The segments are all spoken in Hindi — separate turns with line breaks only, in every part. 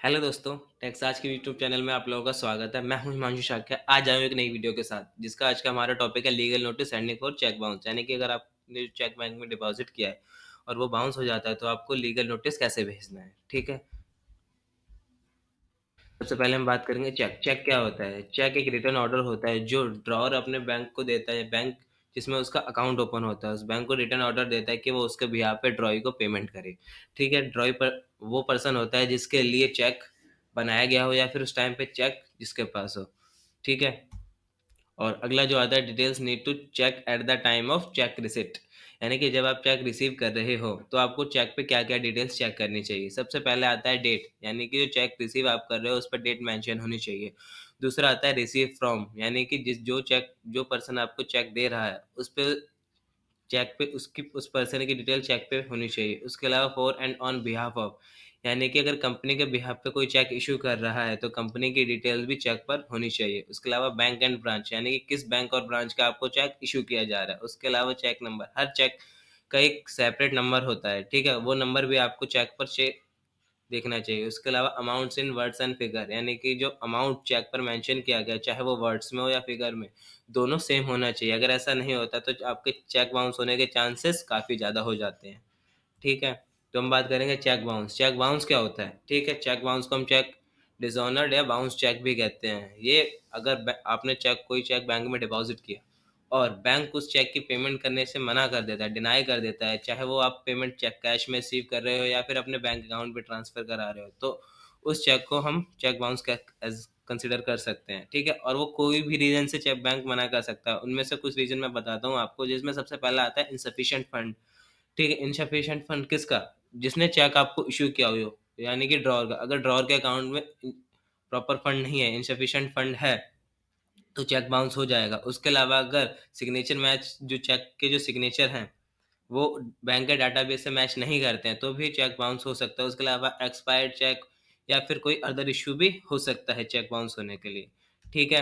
हेलो दोस्तों, टैक्स आज के यूट्यूब चैनल में आप लोगों का स्वागत है। मैं हूं हिमांशु शाक्य। आज आया हूं एक नई वीडियो के साथ, जिसका आज का हमारा टॉपिक है legal notice sending for cheque bounce. यानी कि अगर आपने चेक बैंक में डिपॉजिट किया है और वो बाउंस हो जाता है तो आपको लीगल नोटिस कैसे भेजना है। ठीक है, सबसे पहले हम बात करेंगे चेक। चेक क्या होता है? चेक एक रिटर्न ऑर्डर होता है जो ड्रॉअर अपने बैंक को देता है। बैंक जिसमें उसका अकाउंट ओपन होता है, उस बैंक को रिटर्न ऑर्डर देता है कि वो उसके बिहाफ पे ड्रॉई को पेमेंट करे। ठीक है, ड्रॉई पर वो पर्सन होता है जिसके लिए चेक बनाया गया हो या फिर उस टाइम पे चेक जिसके पास हो। ठीक है, और अगला जो आता है, details need to check at the time of cheque receipt. यानी कि जब आप चेक रिसीव कर रहे हो तो आपको चेक पे क्या क्या डिटेल्स चेक करनी चाहिए। सबसे पहले आता है डेट, यानी कि जो चेक रिसीव आप कर रहे हो उस पर डेट मेंशन होनी चाहिए। दूसरा आता है रिसीव फ्रॉम, यानी कि जो पर्सन आपको चेक दे रहा है उस पे चेक पे उसकी उस पर्सन की डिटेल चेक पे होनी चाहिए। उसके अलावा for and on behalf of, यानी कि अगर कंपनी के बिहाफ पे कोई चेक इशू कर रहा है तो कंपनी की डिटेल्स भी चेक पर होनी चाहिए। उसके अलावा बैंक एंड ब्रांच, यानी कि किस बैंक और ब्रांच का आपको चेक इशू किया जा रहा है। उसके अलावा चेक नंबर, हर चेक का एक सेपरेट नंबर होता है। ठीक है, वो नंबर भी आपको चेक पर देखना चाहिए। उसके अलावा amounts in words and figure, यानी कि जो अमाउंट चेक पर मेंशन किया गया चाहे वो वर्ड्स में हो या फिगर में, दोनों सेम होना चाहिए। अगर ऐसा नहीं होता तो आपके चेक बाउंस होने के चांसेस काफ़ी ज़्यादा हो जाते हैं। ठीक है, तो हम बात करेंगे चेक बाउंस। चेक बाउंस क्या होता है? ठीक है, चेक बाउंस को हम चेक डिसऑनर्ड या बाउंस चेक भी कहते हैं। ये अगर आपने कोई चेक बैंक में डिपॉजिट किया और बैंक उस चेक की पेमेंट करने से मना कर देता है, डिनाई कर देता है, चाहे वो आप पेमेंट चेक कैश में रिसीव कर रहे हो या फिर अपने बैंक अकाउंट पे ट्रांसफर करा रहे हो, तो उस चेक को हम चेक बाउंस एज कंसिडर कर सकते हैं। ठीक है, और वो कोई भी रीजन से चेक बैंक मना कर सकता है। उनमें से कुछ रीजन मैं बताता हूँ आपको, जिसमें सबसे पहला आता है इनसफिशिएंट फंड। ठीक है, इनसफिशिएंट फंड किसका? जिसने चेक आपको इशू किया हो, यानी कि ड्रॉअर का। अगर ड्रॉअर के अकाउंट में प्रॉपर फंड नहीं है, इनसफिशिएंट फंड है, तो चेक बाउंस हो जाएगा। उसके अलावा अगर सिग्नेचर मैच, जो चेक के जो सिग्नेचर हैं वो बैंक के डाटाबेस से मैच नहीं करते हैं, तो भी चेक बाउंस हो सकता है। उसके अलावा एक्सपायर्ड चेक या फिर कोई अदर इश्यू भी हो सकता है चेक बाउंस होने के लिए। ठीक है,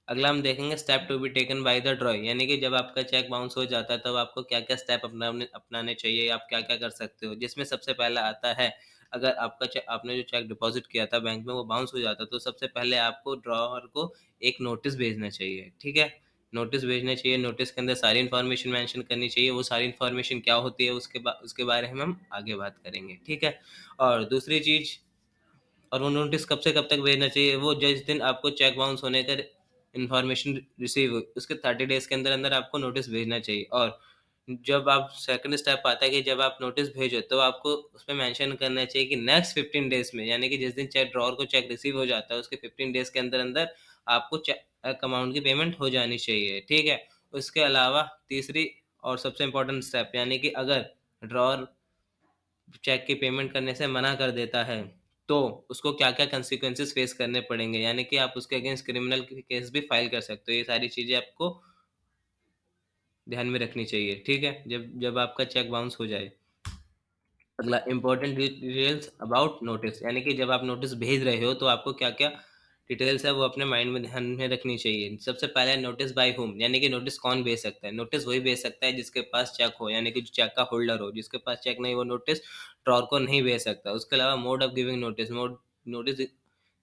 अगला हम देखेंगे step to be taken by the drawee, यानी कि जब आपका चेक बाउंस हो जाता है तब आपको क्या क्या स्टेप अपनाने अपनाने चाहिए, आप क्या क्या कर सकते हो। जिसमें सबसे पहला आता है, अगर आपने जो चेक डिपॉजिट किया था बैंक में वो बाउंस हो जाता तो सबसे पहले आपको ड्रॉअर को एक नोटिस भेजना चाहिए। ठीक है, नोटिस भेजना चाहिए। नोटिस के अंदर सारी इन्फॉर्मेशन मेंशन करनी चाहिए। वो सारी इन्फॉर्मेशन क्या होती है उसके बारे में हम आगे बात करेंगे। ठीक है, और दूसरी चीज़, और वो नोटिस कब से कब तक भेजना चाहिए? वो जिस दिन आपको चेक बाउंस होने का इन्फॉर्मेशन रिसीव हुई उसके 30 डेज के अंदर अंदर आपको नोटिस भेजना चाहिए। और जब आप सेकंड स्टेप आता है कि जब आप नोटिस भेजो तो आपको उसमें मेंशन करना चाहिए कि नेक्स्ट 15 डेज में, यानी कि जिस दिन चेक ड्रॉअर को चेक रिसीव हो जाता है उसके 15 डेज के अंदर अंदर आपको चेक अमाउंट की पेमेंट हो जानी चाहिए। ठीक है, उसके अलावा तीसरी और सबसे इम्पोर्टेंट स्टेप, यानी कि अगर ड्रॉअर चेक की पेमेंट करने से मना कर देता है तो उसको क्या क्या कंसिक्वेंसेस फेस करने पड़ेंगे, यानी कि आप उसके अगेंस्ट क्रिमिनल केस भी फाइल कर सकते हो। ये सारी चीज़ें आपको ध्यान में रखनी चाहिए। ठीक है, जब जब आपका चेक बाउंस हो जाए। अगला इम्पोर्टेंट डिटेल्स अबाउट नोटिस, यानी कि जब आप नोटिस भेज रहे हो तो आपको क्या क्या डिटेल्स है वो अपने माइंड में ध्यान में रखनी चाहिए। सबसे पहले नोटिस बाय होम, यानी कि नोटिस कौन भेज सकता है? नोटिस वही भेज सकता है जिसके पास चेक हो, यानी कि जो चेक का होल्डर हो। जिसके पास चेक नहीं वो नोटिस ड्रॉअर को नहीं भेज सकता। उसके अलावा mode of giving notice, notice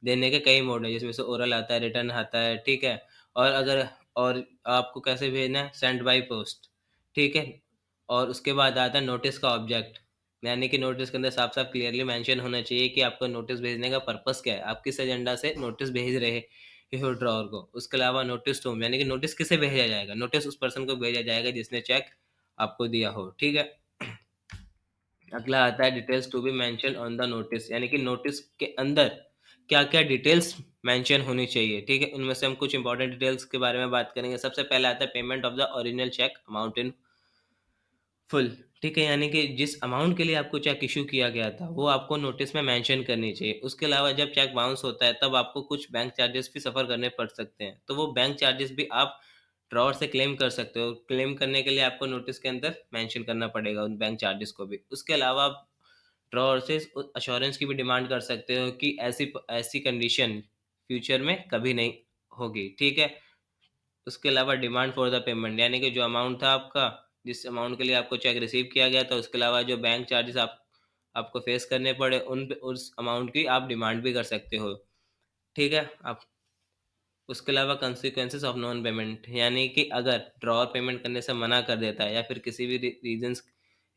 देने के कई मोड है, जिसमें से ओरल आता है, रिटर्न आता है। ठीक है, और अगर और आपको कैसे भेजना है? Send by post. ठीक है, और उसके बाद आता है नोटिस का ऑब्जेक्ट, यानी कि नोटिस के अंदर साफ साफ क्लियरली मेंशन होना चाहिए कि आपको नोटिस भेजने का पर्पस क्या है, आप किस एजेंडा से नोटिस भेज रहे हो ड्रॉअर को। उसके अलावा नोटिस टू, यानी कि नोटिस किसे भेजा जाएगा? नोटिस उस पर्सन को भेजा जाएगा जिसने चेक आपको दिया हो। ठीक है, अगला आता है details to be mention on the notice, यानी कि नोटिस के अंदर क्या क्या डिटेल्स मेंशन होनी चाहिए। ठीक है, उनमें से हम कुछ इंपॉर्टेंट डिटेल्स के बारे में बात करेंगे। सबसे पहले आता है payment of the original cheque amount in full. ठीक है, यानी कि जिस अमाउंट के लिए आपको चेक इशू किया गया था वो आपको नोटिस में मेंशन करनी चाहिए। उसके अलावा जब चेक बाउंस होता है तब आपको कुछ बैंक चार्जेस भी सफ़र करने पड़ सकते हैं, तो वो बैंक चार्जेस भी आप ड्रॉअर से क्लेम कर सकते हो। क्लेम करने के लिए आपको नोटिस के अंदर मेंशन करना पड़ेगा उन बैंक चार्जेस को भी। उसके अलावा आप ड्रॉअर से अश्योरेंस की भी डिमांड कर सकते हो कि ऐसी ऐसी कंडीशन फ्यूचर में कभी नहीं होगी। ठीक है, उसके अलावा डिमांड फॉर द पेमेंट, यानी कि जो अमाउंट था आपका, जिस अमाउंट के लिए आपको चेक रिसीव किया गया था, उसके अलावा जो बैंक चार्जेस आपको फेस करने पड़े, उस अमाउंट की आप डिमांड भी कर सकते हो। ठीक है। आप उसके अलावा कंसिक्वेंसेस ऑफ नॉन पेमेंट, यानी कि अगर ड्रॉअर पेमेंट करने से मना कर देता है या फिर किसी भी रीजंस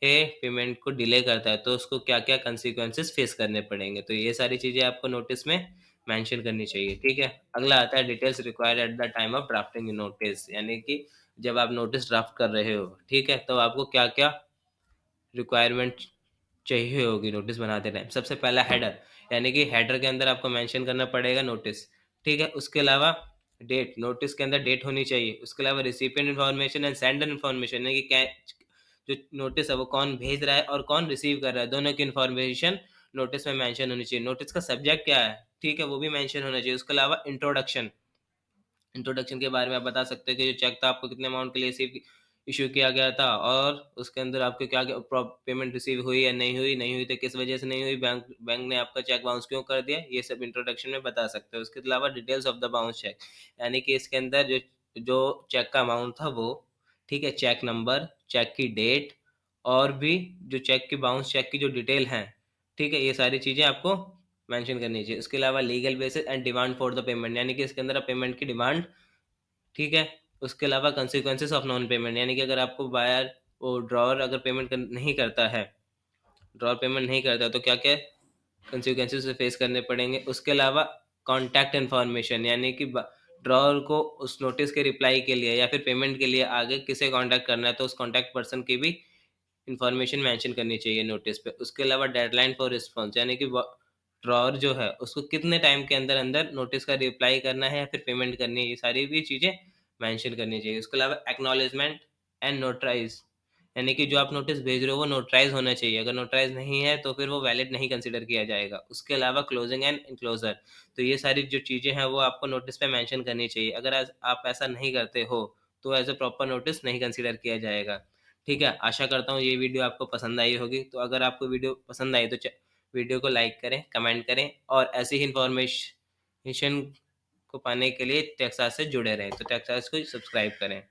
के पेमेंट को डिले करता है तो उसको क्या क्या कंसिक्वेंसेस फेस करने पड़ेंगे, तो ये सारी चीज़ें आपको नोटिस में मेंशन करनी चाहिए। ठीक है। अगला आता है details required at the time of drafting notice, यानी कि जब आप नोटिस ड्राफ्ट कर रहे हो, ठीक है, तो आपको क्या क्या रिक्वायरमेंट चाहिए होगी नोटिस बनाते टाइम। सबसे पहला हेडर, यानी कि हेडर के अंदर आपको मेंशन करना पड़ेगा नोटिस। ठीक है। उसके अलावा डेट, नोटिस के अंदर डेट होनी चाहिए। उसके अलावा recipient information and sender information, यानी कि जो नोटिस है वो कौन भेज रहा है और कौन रिसीव कर रहा है, दोनों की इन्फॉर्मेशन नोटिस में मेंशन होनी चाहिए। नोटिस का सब्जेक्ट क्या है, ठीक है, वो भी मेंशन होना चाहिए। उसके अलावा इंट्रोडक्शन, इंट्रोडक्शन के बारे में आप बता सकते हैं कि जो चेक था आपको कितने अमाउंट के लिए इशू किया गया था, और उसके अंदर आपको क्या क्या पेमेंट रिसीव हुई या नहीं हुई, नहीं हुई तो किस वजह से नहीं हुई, बैंक बैंक ने आपका चेक बाउंस क्यों कर दिया, ये सब इंट्रोडक्शन में बता सकते हो। उसके अलावा details of the bounce cheque, यानी कि इसके अंदर जो जो चेक का अमाउंट था वो, ठीक है, चेक नंबर, चेक की डेट, और भी जो चेक की बाउंस चेक की जो डिटेल है, ठीक है, ये सारी चीज़ें आपको मेंशन करनी चाहिए। उसके अलावा legal basis and demand for the payment, यानी कि इसके अंदर आप पेमेंट की डिमांड, ठीक है। उसके अलावा कंसिक्वेंसेस ऑफ नॉन पेमेंट, यानी कि अगर आपको बायर वो ड्रॉअर अगर नहीं करता है, ड्रॉअर पेमेंट नहीं करता, तो क्या क्या कंसिक्वेंसेस से फेस करने पड़ेंगे। उसके अलावा कॉन्टैक्ट इन्फॉर्मेशन, यानी कि ड्रॉअर को उस नोटिस के रिप्लाई के लिए या फिर पेमेंट के लिए आगे किसे कांटेक्ट करना है, तो उस कांटेक्ट पर्सन की भी इंफॉर्मेशन मेंशन करनी चाहिए नोटिस पे। उसके अलावा डेडलाइन फॉर रिस्पॉन्स, यानी कि ड्रॉअर जो है उसको कितने टाइम के अंदर अंदर नोटिस का रिप्लाई करना है या फिर पेमेंट करनी है, ये सारी भी चीज़ें मेंशन करनी चाहिए। उसके अलावा एक्नॉलेजमेंट एंड नोटराइज, यानी कि जो आप नोटिस भेज रहे हो वो नोटराइज होना चाहिए। अगर नोटराइज नहीं है तो फिर वो वैलिड नहीं कंसिडर किया जाएगा। उसके अलावा क्लोजिंग एंड इंक्लोजर, तो ये सारी जो चीज़ें हैं वो आपको नोटिस पे मेंशन करनी चाहिए। अगर आप ऐसा नहीं करते हो तो एज ए प्रॉपर नोटिस नहीं कंसिडर किया जाएगा। ठीक है। आशा करता हूँ ये वीडियो आपको पसंद आई होगी। तो अगर आपको वीडियो पसंद आई तो वीडियो को लाइक करें, कमेंट करें, और ऐसी ही इन्फॉर्मेशन को पाने के लिए टेक्सास से जुड़े रहें, तो टेक्सास को सब्सक्राइब करें।